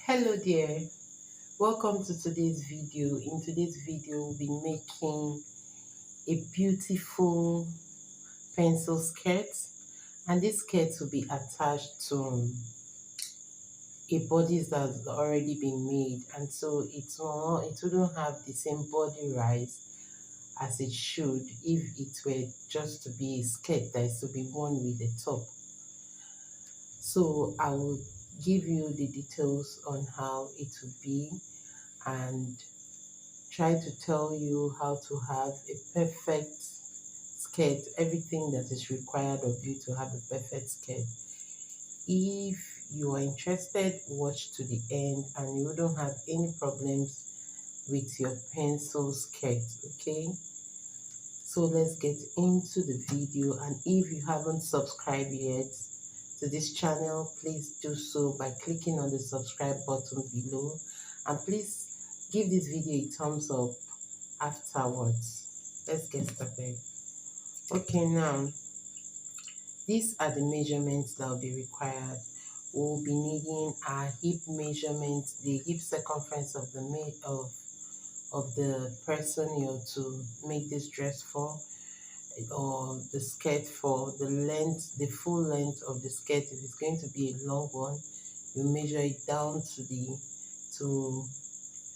Hello there, welcome to today's video. In today's video we'll be making a beautiful pencil skirt, and this skirt will be attached to a bodice that's already been made, and so it wouldn't have the same body rise as it should if it were just to be a skirt that is to be worn with a top. So I will give you the details on how it will be and try to tell you how to have a perfect skirt, everything that is required of you to have a perfect skirt. If you are interested, watch to the end and you don't have any problems with your pencil skirt, okay? So let's get into the video, and if you haven't subscribed yet to this channel, please do so by clicking on the subscribe button below, and please give this video a thumbs up afterwards. Let's get started. Okay, now these are the measurements that will be required. We'll be needing our hip measurement, the hip circumference of the person you're to make this dress for, or the skirt for, the length, the full length of the skirt. If it's going to be a long one, you measure it down to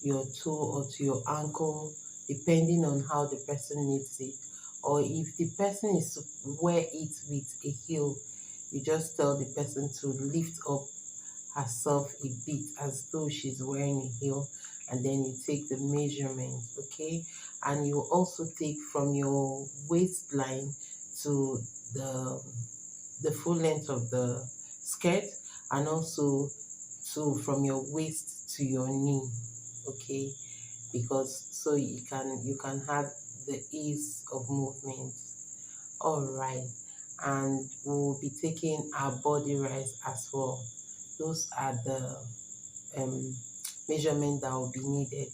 your toe or to your ankle, depending on how the person needs it. Or if the person is to wear it with a heel, you just tell the person to lift up herself a bit as though she's wearing a heel, and then you take the measurement, okay? And you also take from your waistline to the full length of the skirt, and also from your waist to your knee, okay? Because so you can have the ease of movement. All right, and we'll be taking our body rise as well. Those are the measurement that will be needed: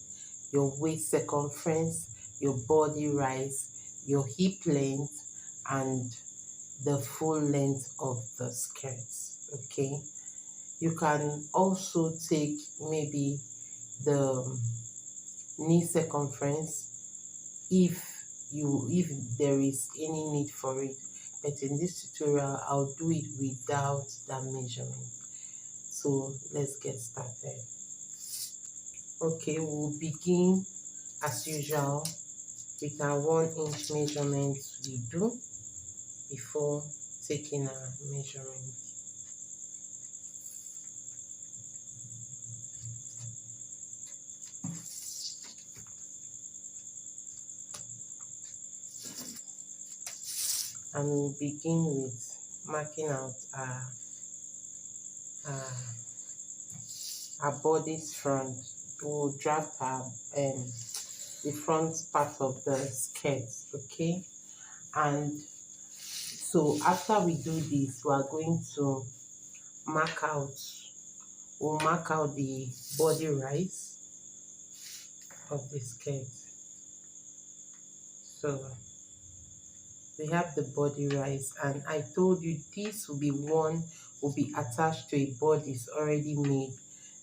your waist circumference, your body rise, your hip length, and the full length of the skirt, okay? You can also take maybe the knee circumference if there is any need for it, but in this tutorial I'll do it without that measurement. So let's get started. Okay, we'll begin as usual with our 1-inch measurement we do before taking our measurement. And we'll begin with marking out our bodice front. We'll draft the front part of the skirt, okay? And so after we do this, we are going to we'll mark out the body rise of the skirt. So we have the body rise, and I told you this will be attached to a bodice already made.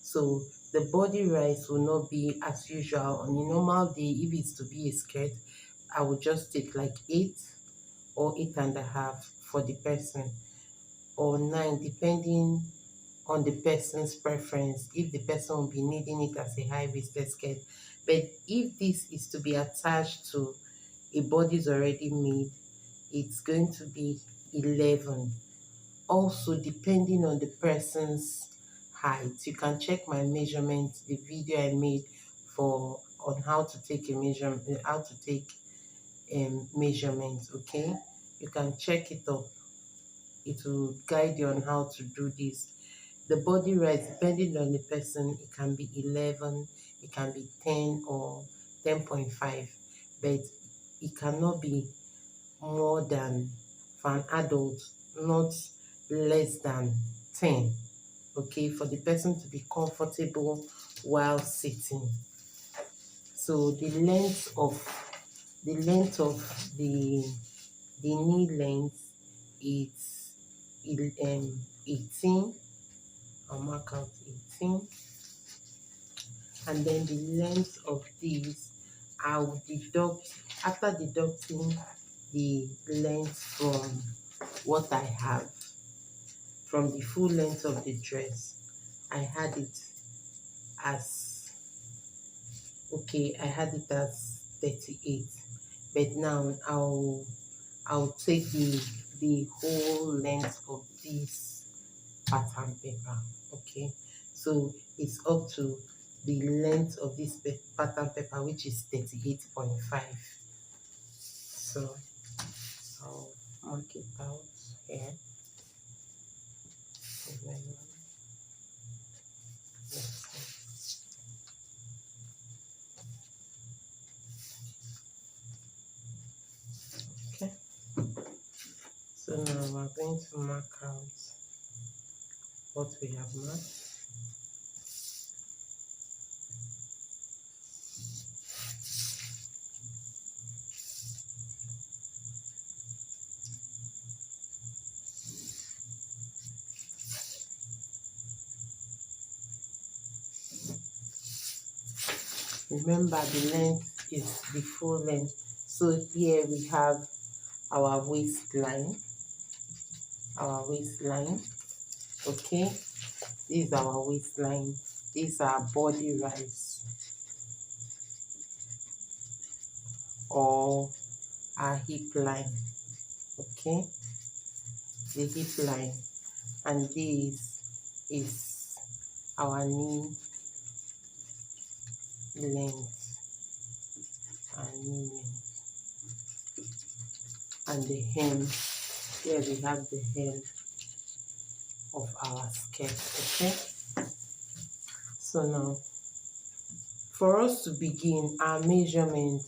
So the body rise will not be as usual. On a normal day, if it's to be a skirt, I would just take like 8 or 8.5 for the person, or 9 depending on the person's preference, if the person will be needing it as a high-waisted skirt. But if this is to be attached to a bodice already made, it's going to be 11. Also, depending on the person's height, you can check my measurement, the video I made on how to take measurements, okay? You can check it up. It will guide you on how to do this. The body rise, depending on the person, it can be 11, it can be 10 or 10.5, but it cannot be more than, for an adult, not less than 10, okay, for the person to be comfortable while sitting. So the length of the knee length is 18. I'll mark out 18. and then the length of these, I will deduct, after deducting the length from what I have, from the full length of the dress, I had it as, okay, I had it as 38. But now I'll take the whole length of this pattern paper. Okay, so it's up to the length of this pattern paper, which is 38.5. So I'll mark it out here. Okay, so now we're going to mark out what we have marked. Remember, the length is the full length. So here we have our waistline, okay, this is our waistline, these are body rise or our hip line, okay, the hip line, and this is our knee length and knee length, and the hem, here we have the hem of our skirt. Okay, so now for us to begin, our measurement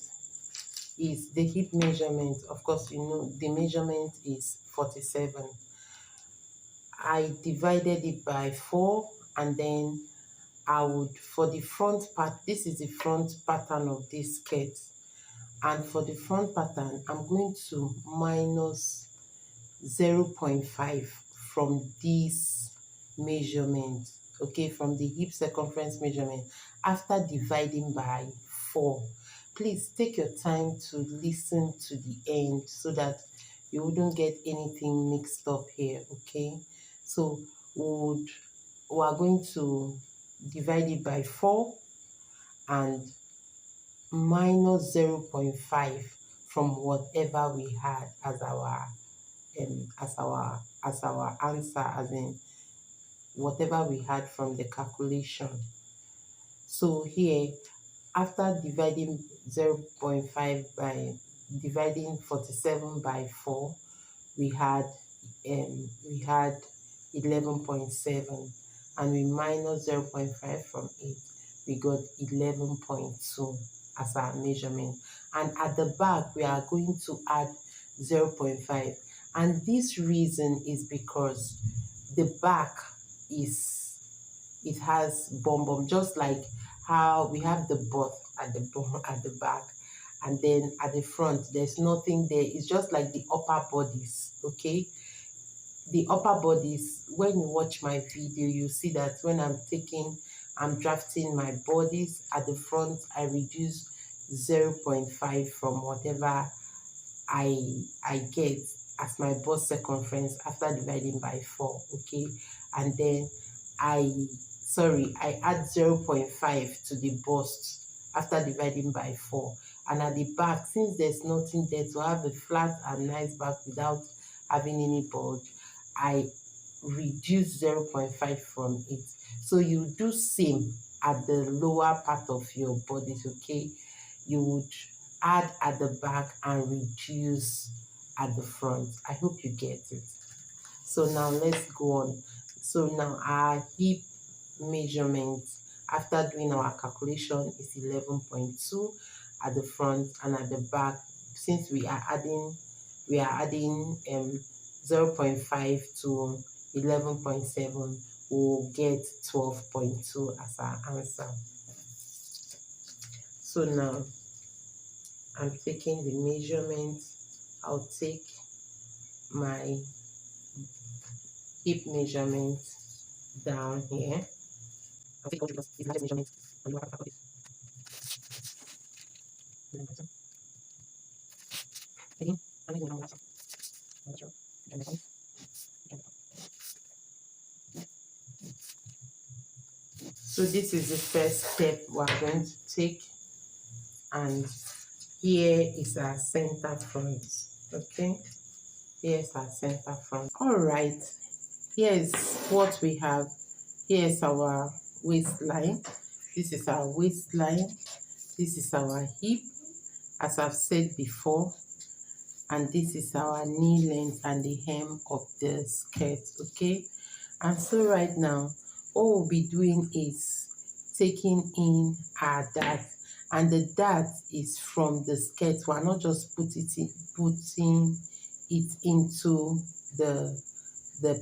is the hip measurement. Of course, you know the measurement is 47. I divided it by 4, and then I would, for the front part, this is the front pattern of this skirt, and for the front pattern I'm going to minus 0.5 from this measurement, okay, from the hip circumference measurement, after dividing by 4. Please take your time to listen to the end so that you wouldn't get anything mixed up here, okay? So we are going to divide it by 4 and minus 0.5 from whatever we had as our answer, as in whatever we had from the calculation. So here, after dividing 0.5 by dividing 47 by 4, we had 11.7, and we minus 0.5 from it, we got 11.2 as our measurement. And at the back we are going to add 0.5, and this reason is because the back is, it has bum, just like how we have the butt at the bottom, at the back, and then at the front there's nothing there. It's just like the upper bodice, okay? The upper bodice, when you watch my video, you see that when I'm drafting my bodice at the front, I reduce 0.5 from whatever I get as my bust circumference after dividing by 4, okay? And then I add 0.5 to the bust after dividing by 4. And at the back, since there's nothing there to have a flat and nice back without having any bulge, I reduce 0.5 from it. So you do same at the lower part of your body, okay? You would add at the back and reduce at the front. I hope you get it. So now let's go on. So now our hip measurement after doing our calculation is 11.2 at the front, and at the back, since we are adding 0.5 to 11.7, we'll get 12.2 as our answer. So now I'm taking the measurement. I'll take my hip measurement down here. I'll take all because it's the largest measurement So this is the first step we're going to take, and here is our center front. Okay, here's our center front. All right, here's what we have. Here's our waistline. This is our waistline. This is our hip, as I've said before, and this is our knee length and the hem of the skirt. Okay, and so right now what we'll be doing is taking in our dart, and the dart is from the skirt. We're not just putting it into the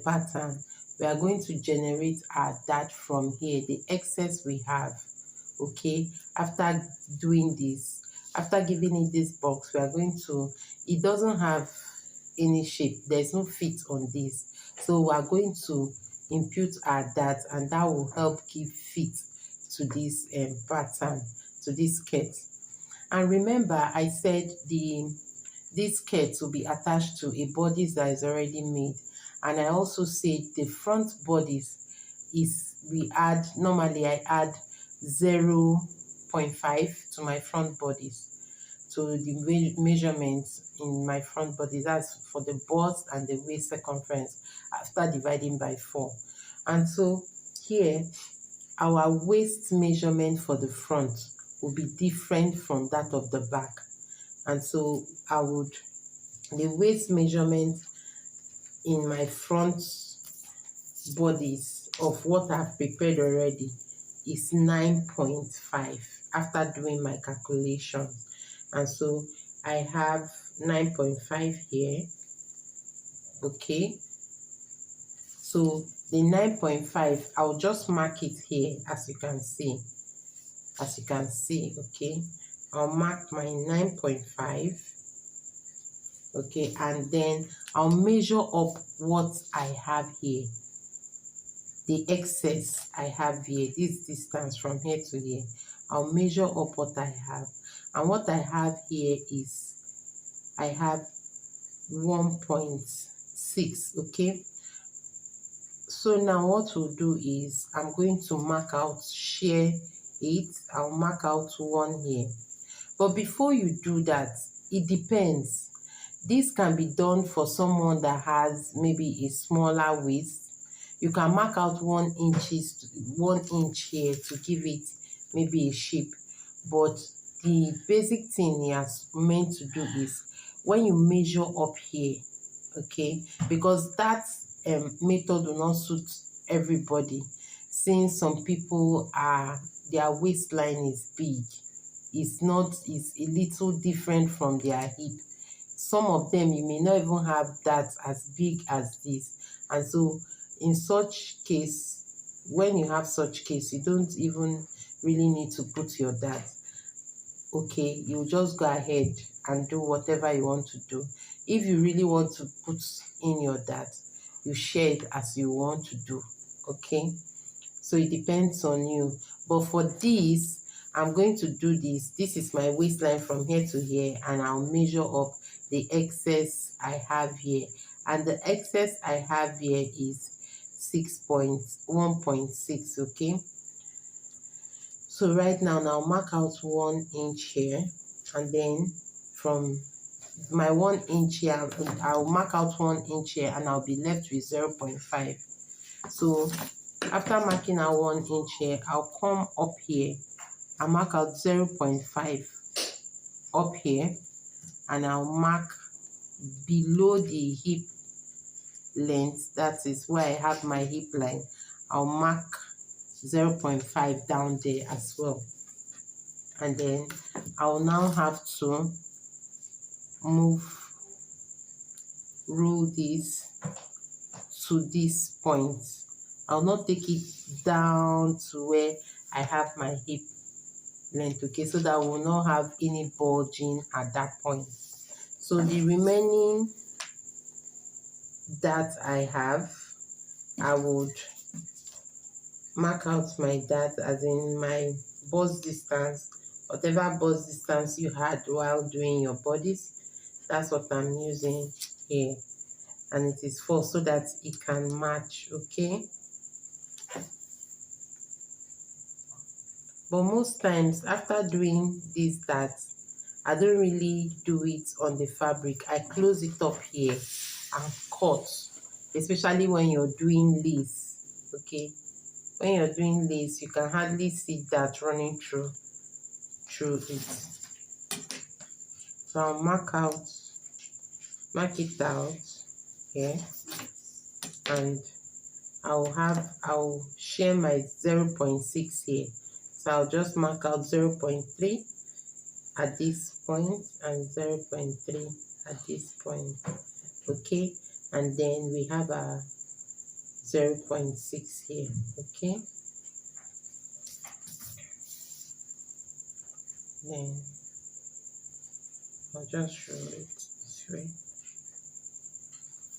pattern. We are going to generate our dart from here, the excess we have. Okay, after doing this, after giving it this box, we are going to, it doesn't have any shape, there's no fit on this, so we are going to impute our dart, and that will help give fit to this pattern, to this skirt. And remember, I said this skirt will be attached to a bodice that is already made, and I also said the front bodice is, we add, normally I add 0.5 to my front bodice, to the measurements in my front body. That's for the bust and the waist circumference after dividing by 4. And so here, our waist measurement for the front will be different from that of the back. And so the waist measurement in my front bodies of what I've prepared already is 9.5 after doing my calculations. And so I have 9.5 here. Okay, so the 9.5, I'll just mark it here, as you can see. Okay, I'll mark my 9.5. Okay, and then I'll measure up what I have here, the excess I have here, this distance from here to here. I'll measure up what I have, and what I have here is, I have 1.6. okay, so now what we'll do is, I'm going to mark out share 8. I'll mark out 1 here. But before you do that, it depends. This can be done for someone that has maybe a smaller waist. You can mark out 1 inch here to give it maybe a shape. But the basic thing he has meant to do is, when you measure up here, okay, because that method will not suit everybody, since some people their waistline is big, it's a little different from their hip. Some of them, you may not even have that as big as this, and so in such case, when you have such case, you don't even really need to put your dart. Okay, you just go ahead and do whatever you want to do. If you really want to put in your dart, you share it as you want to do. Okay, so it depends on you. But for this, I'm going to do this. This is my waistline from here to here, and I'll measure up the excess I have here, and the excess I have here is 1.6. okay, so right now mark out 1 inch here, and then from my 1 inch here, I'll mark out 1 inch here, and I'll be left with 0.5. so after marking out 1 inch here, I'll come up here and mark out 0.5 up here, and I'll mark below the hip length, that is where I have my hip line. I'll mark 0.5 down there as well, and then I'll now have to rule this to this point. I'll not take it down to where I have my hip length, okay, so that will not have any bulging at that point. So the remaining that I have, I would mark out my dart, as in my bust distance, whatever bust distance you had while doing your bodice. That's what I'm using here, and it is for so that it can match. Okay, but most times after doing that, I don't really do it on the fabric. I close it up here and cut, especially when you're doing lace. Okay, when you're doing lace, you can hardly see that running through it. So I'll mark it out here, and I'll share my 0.6 here. So I'll just mark out 0.3 at this point and 0.3 at this point. Okay, and then we have a 0.6 here. Okay, then I'll just roll it this way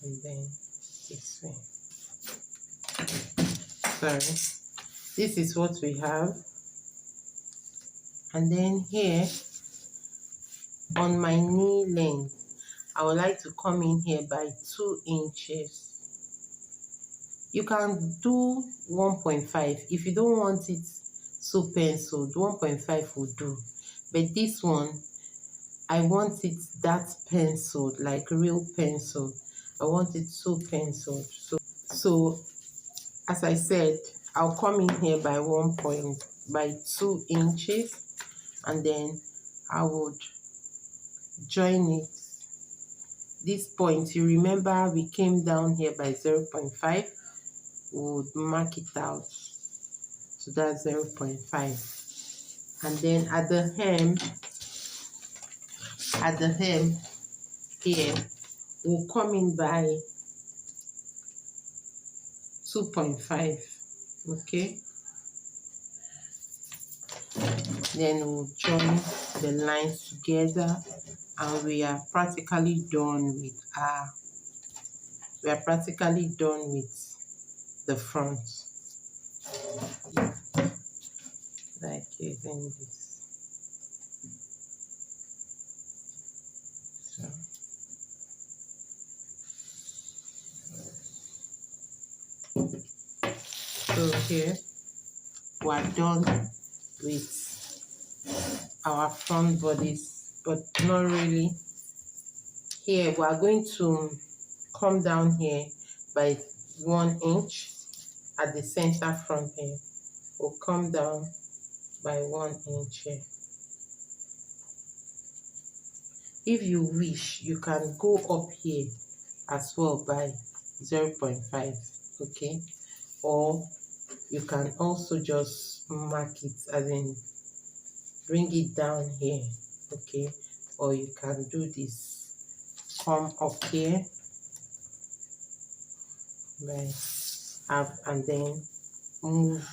and then this way. Sorry, this is what we have. And then here on my knee length, I would like to come in here by 2 inches. You can do 1.5 if you don't want it so penciled. 1.5 will do, but this one I want it that penciled, like real pencil. I want it so penciled. So as I said, I'll come in here by 2 inches, and then I would join it. This point, you remember we came down here by 0.5. We would mark it out. So that's 0.5. And then at the hem here, we'll come in by 2.5. Okay, then we'll join the lines together, and we are practically done with the front, like using this. So here we're done with our front bodice, but not really. Here we are going to come down here by 1 inch at the center front here. We'll come down by 1 inch here. If you wish, you can go up here as well by 0.5. Okay, or you can also just mark it, as in bring it down here. Okay, or you can do this, come up here, right, up, and then move.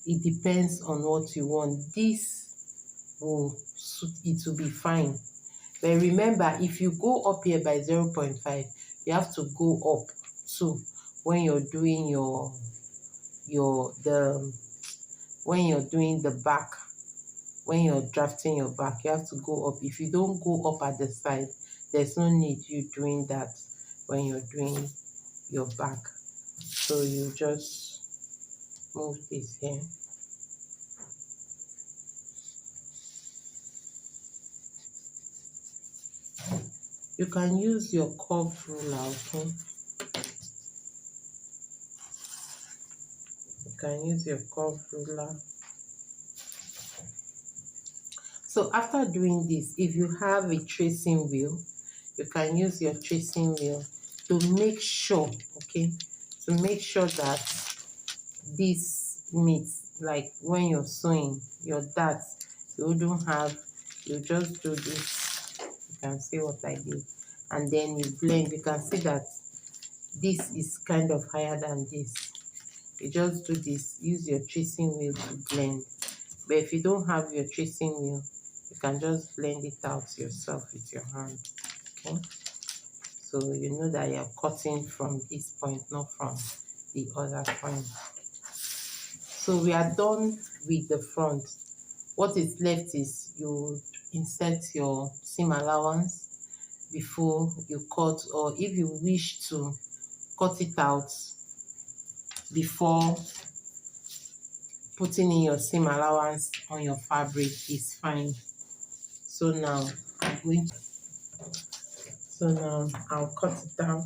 It depends on what you want. This will suit, it will be fine. But remember, if you go up here by 0.5, you have to go up too when you're doing when you're doing the back. When you're drafting your back, you have to go up. If you don't go up at the side, there's no need you doing that when you're doing your back. So you just move this here. You can use your curved ruler, okay? You can use your curved ruler. So after doing this, if you have a tracing wheel, you can use your tracing wheel to make sure, okay, to make sure that this meets, like when you're sewing your darts, you don't have, you just do this. You can see what I did, and then you blend. You can see that this is kind of higher than this. You just do this, use your tracing wheel to blend. But if you don't have your tracing wheel, you can just blend it out yourself with your hand. Okay, so you know that you're cutting from this point, not from the other point. So we are done with the front. What is left is you insert your seam allowance before you cut, or if you wish to cut it out before putting in your seam allowance on your fabric is fine. So now I'll cut it out.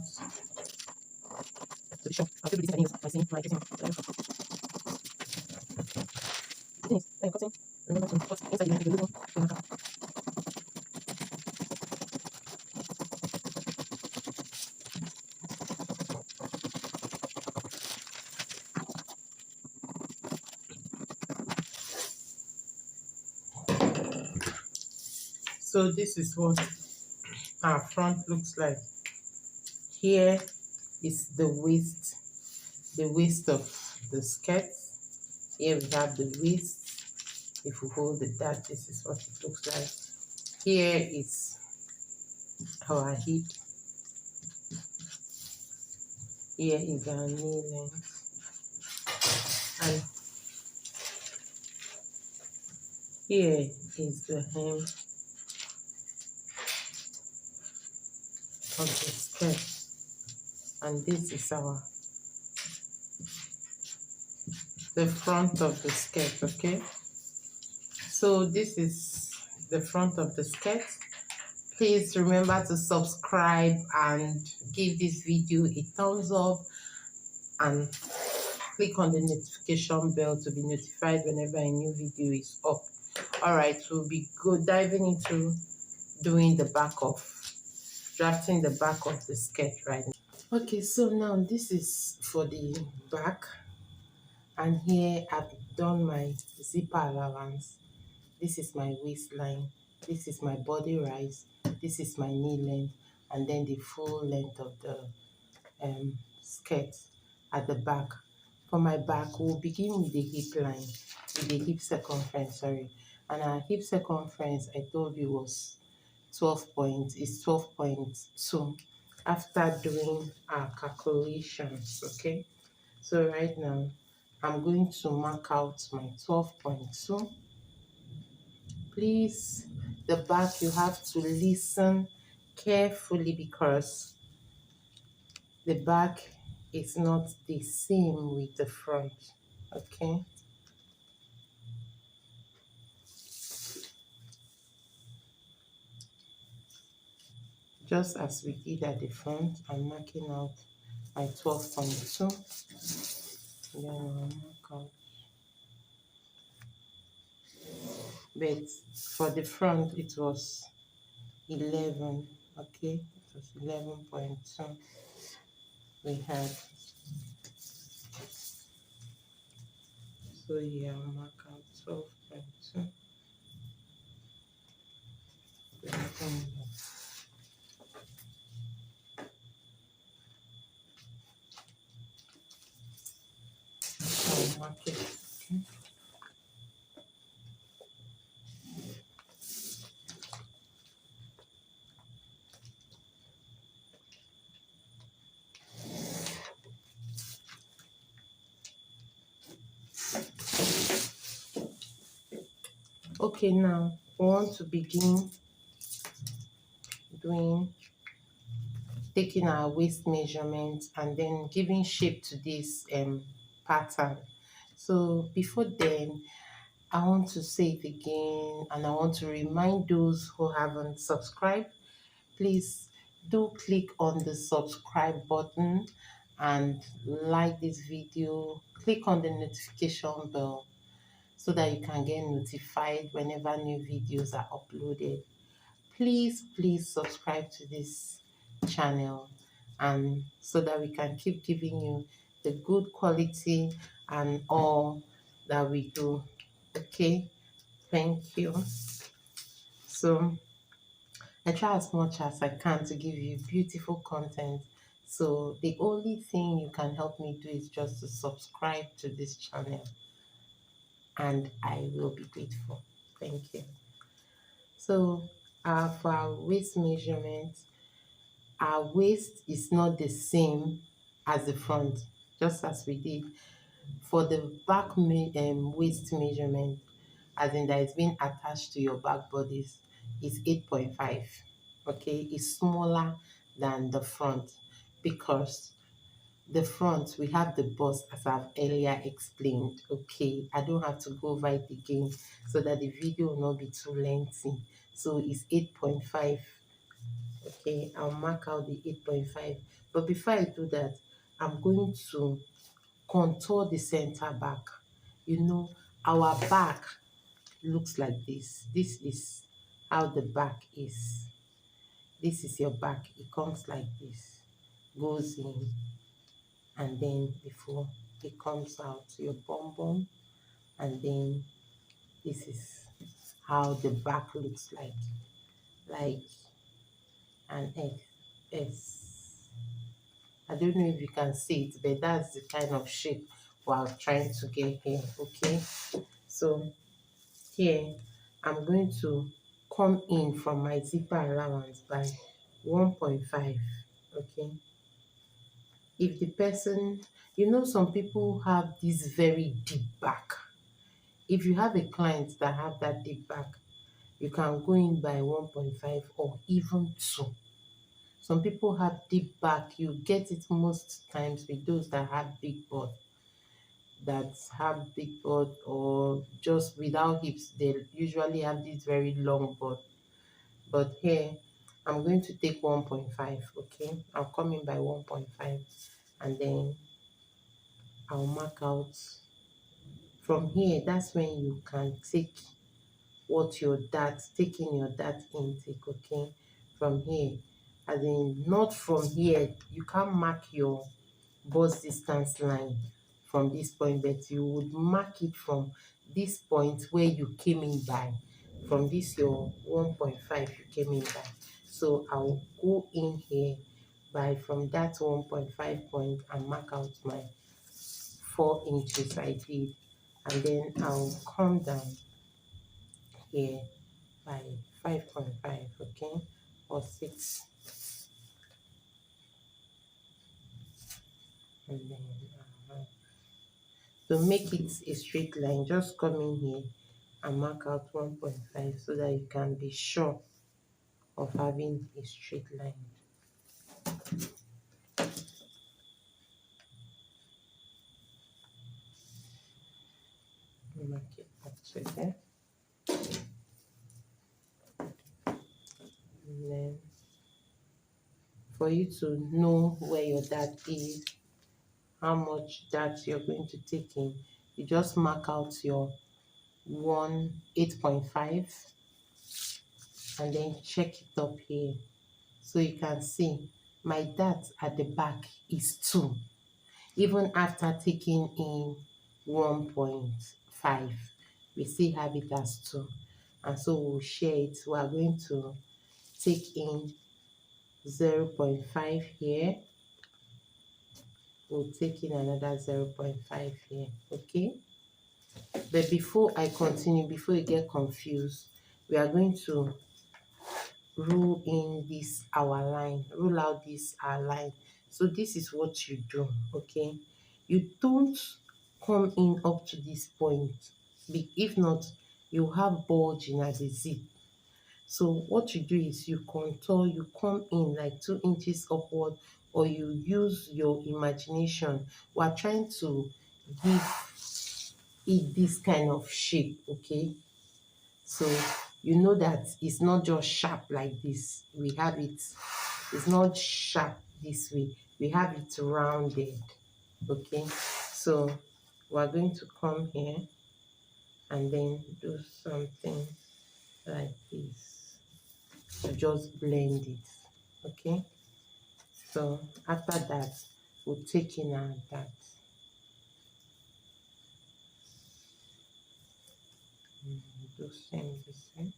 So this is what our front looks like. Here is the waist of the skirt. Here we have the waist. If we hold it that, this is what it looks like. Here is our hip. Here is our knee length. And here is the hem of the skirt. And this is the front of the skirt, okay? So this is the front of the skirt. Please remember to subscribe and give this video a thumbs up and click on the notification bell to be notified whenever a new video is up. All right, we'll be diving into doing drafting the back of the skirt right now. Okay, so now this is for the back, and here I've done my zipper allowance. This is my waistline, this is my body rise, this is my knee length, and then the full length of the skirt at the back. For my back, we'll begin with the hip line, with the hip circumference, sorry. And our hip circumference, I told you, was 12.2 after doing our calculations, okay? So right now, I'm going to mark out my 12.2. Please, the back, you have to listen carefully because the back is not the same with the front, okay? Just as we did at the front, I'm marking out my 12.2. Then I'll mark out. But for the front, it was 11, okay? It was 11.2. We had. So here I'll mark out 12.2. I'll mark it, okay? Okay, now we want to begin taking our waist measurement and then giving shape to this pattern. So before then, I want to say it again, and I want to remind those who haven't subscribed, please do click on the subscribe button and like this video. Click on the notification bell so that you can get notified whenever new videos are uploaded. Please subscribe to this channel, and so that we can keep giving you the good quality and all that we do. Okay, thank you. So I try as much as I can to give you beautiful content. So the only thing you can help me do is just to subscribe to this channel, and I will be grateful. Thank you. So for our waist measurement, our waist is not the same as the front, just as we did. For the back waist measurement, as in that it's been attached to your back bodice, is 8.5. Okay, it's smaller than the front because the front we have the bust as I've earlier explained. Okay, I don't have to go over it again so that the video will not be too lengthy. So it's 8.5. Okay, I'll mark out the 8.5, but before I do that, I'm going to contour the center back. You know, our back looks like this. This is how the back is. This is your back. It comes like this, goes in, and then before it comes out your bum bum, and then this is how the back looks like an S. I don't know if you can see it, but that's the kind of shape we're trying to get here. Okay, so here I'm going to come in from my zipper allowance by 1.5. Okay, if the person, you know, some people have this very deep back. If you have a client that have that deep back, you can go in by 1.5 or even 2. Some people have deep back. You get it most times with those that have big butt, or just without hips. They usually have this very long butt. But here, I'm going to take 1.5, okay? I'll come in by 1.5, and then I'll mark out. From here, that's when you can take taking your dart intake, okay? From here, as in not from here, you can't mark your bust distance line from this point, but you would mark it from this point where you came in by, from this your 1.5 you came in by. So I'll go in here by from that 1.5 point and mark out my 4 inches I did, and then I'll come down here by 5.5, okay, or 6, and then to make it a straight line, just come in here and mark out 1.5 so that you can be sure of having a straight line. Mark it up to there. And then for you to know where your dart is, how much dart you're going to take in, you just mark out your 8.5 and then check it up here. So you can see my dart at the back is 2. Even after taking in 1.5, we still have it as 2. And so we'll share it. We are going to take in 0.5 here. We'll take in another 0.5 here, okay? But before I continue, before you get confused, we are going to rule in this our line, rule out this our line. So this is what you do, okay? You don't come in up to this point. If not, you have bulging at the zip. So what you do is you contour, you come in like 2 inches upward, or you use your imagination. We are trying to give it this kind of shape, okay? So you know that it's not just sharp like this. We have it, it's not sharp this way. We have it rounded, okay? So we're going to come here and then do something like this to just blend it, okay? So after that, we'll take in our dart. Do the same.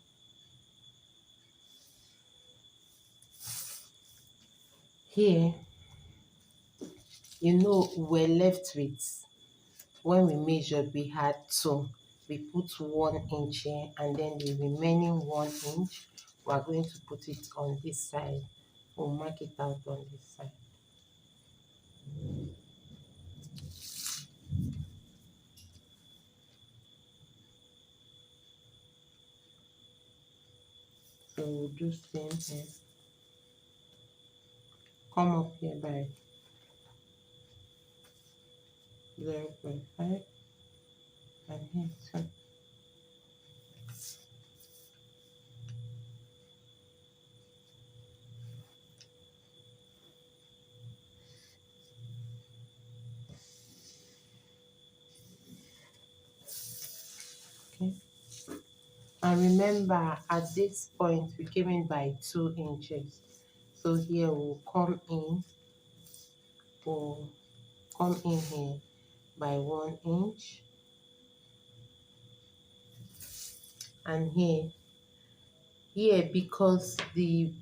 Here, you know, we're left with, when we measured, we had 2. We put 1 inch here, and then the remaining 1 inch, we are going to put it on this side. We'll mark it out on this side. So we'll do same here. Come up here by 0.5 and here too. Okay. And remember, at this point we came in by 2 inches. So here we'll come in here by 1 inch, and here because we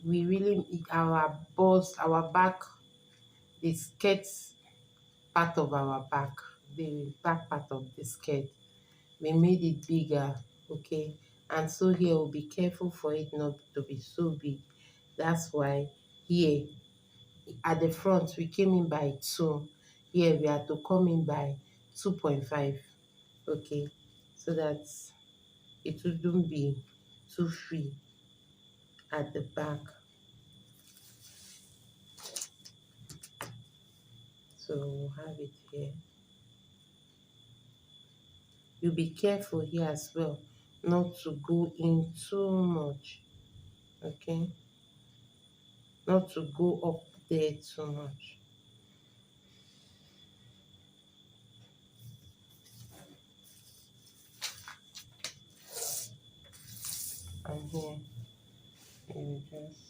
really our back, the skirt part of our back, the back part of the skirt, we made it bigger, okay? And so here we'll be careful for it not to be so big. That's why here at the front we came in by 2. Here we are to come in by 2.5, okay? So that it wouldn't be too free at the back. So we'll have it here. You be careful here as well not to go in too much, okay? Not to go up there too much. And here you just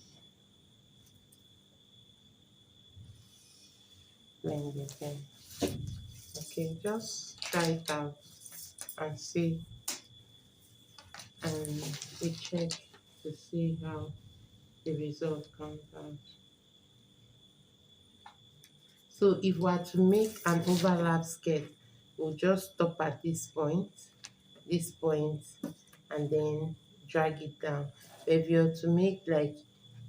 blend it in. Okay, just try it out and see, and we check to see how the result comes out. So if we are to make an overlap skirt, we'll just stop at this point, and then drag it down. But if you're to make like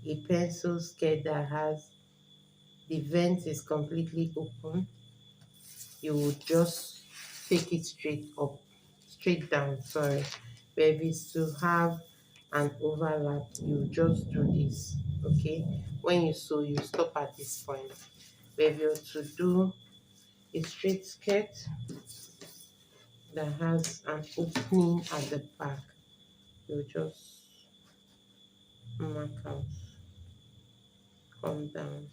a pencil skirt that has the vent is completely open, you will just take it straight down, sorry. But if it's to have an overlap, you just do this, okay? When you sew, you stop at this point. But if you're to do a straight skirt that has an opening at the back, you just mark out, come down,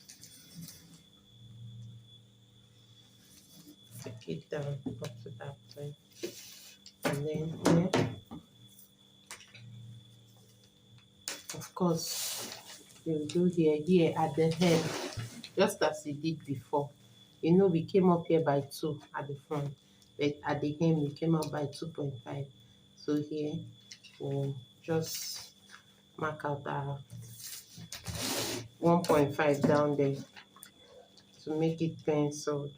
take it down up to that point, and then here, of course, you do here at the hem, just as you did before. You know, we came up here by 2 at the front, but at the hem we came up by 2.5. So here we'll just mark out our 1.5 down there to make it penciled.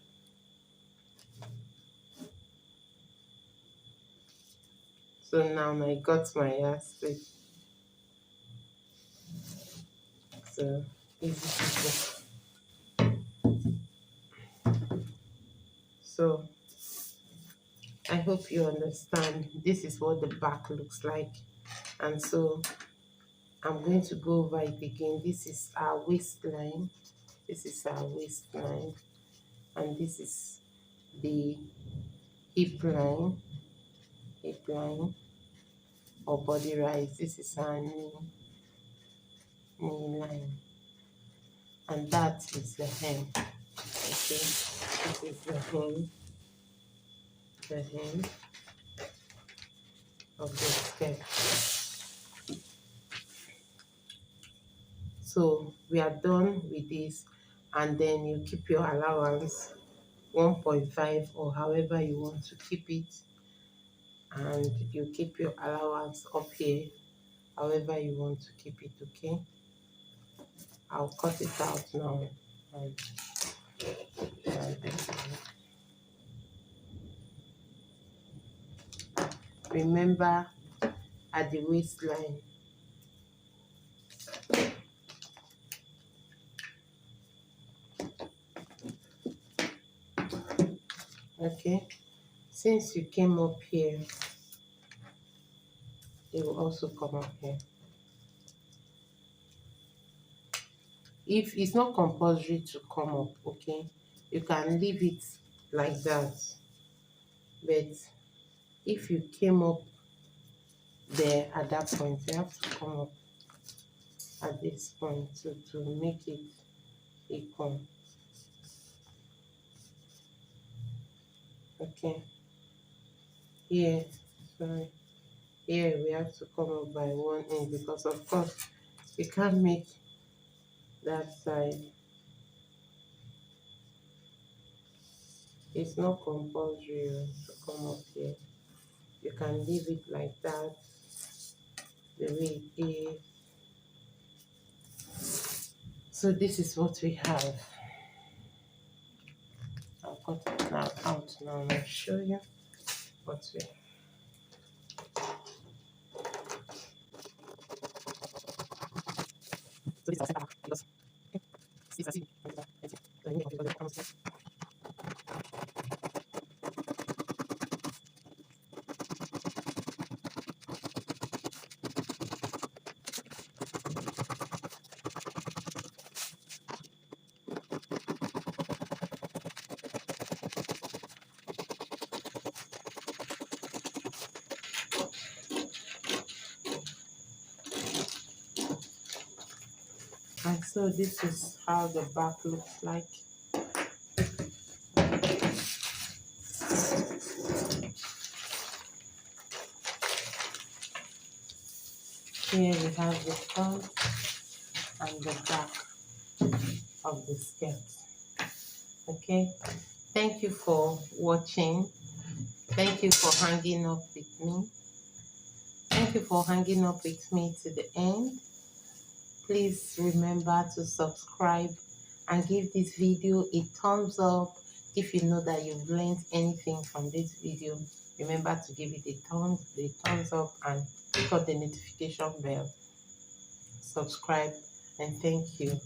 So now I got my hair straight. So easy. So I hope you understand. This is what the back looks like. And so I'm going to go over it again. This is our waistline. This is our waistline. And this is the hip line or body rise. This is our knee line. And that is the hem. Okay, this is the hem of the skirt. So we are done with this, and then you keep your allowance 1.5 or however you want to keep it, and you keep your allowance up here however you want to keep it, okay? I'll cut it out now. Remember, at the waistline, okay, since you came up here, it will also come up here. if it's not compulsory to come up, okay, you can leave it like that. But if you came up there at that point, you have to come up at this point to make it equal. Okay, here, sorry, here we have to come up by one end, because of course you can't make that side. It's not compulsory to come up here. You can leave it like that, the way it is. So this is what we have. I'll cut it now out now and I'll show you what we have. So this is our center because it's a and so this is how the back looks like. Here we have the front and the back of the skirt. Okay, thank you for watching. Thank you for hanging up with me. Thank you for hanging up with me to the end. Please remember to subscribe and give this video a thumbs up. If you know that you've learned anything from this video, remember to give it a thumbs up and click on the notification bell. Subscribe and thank you.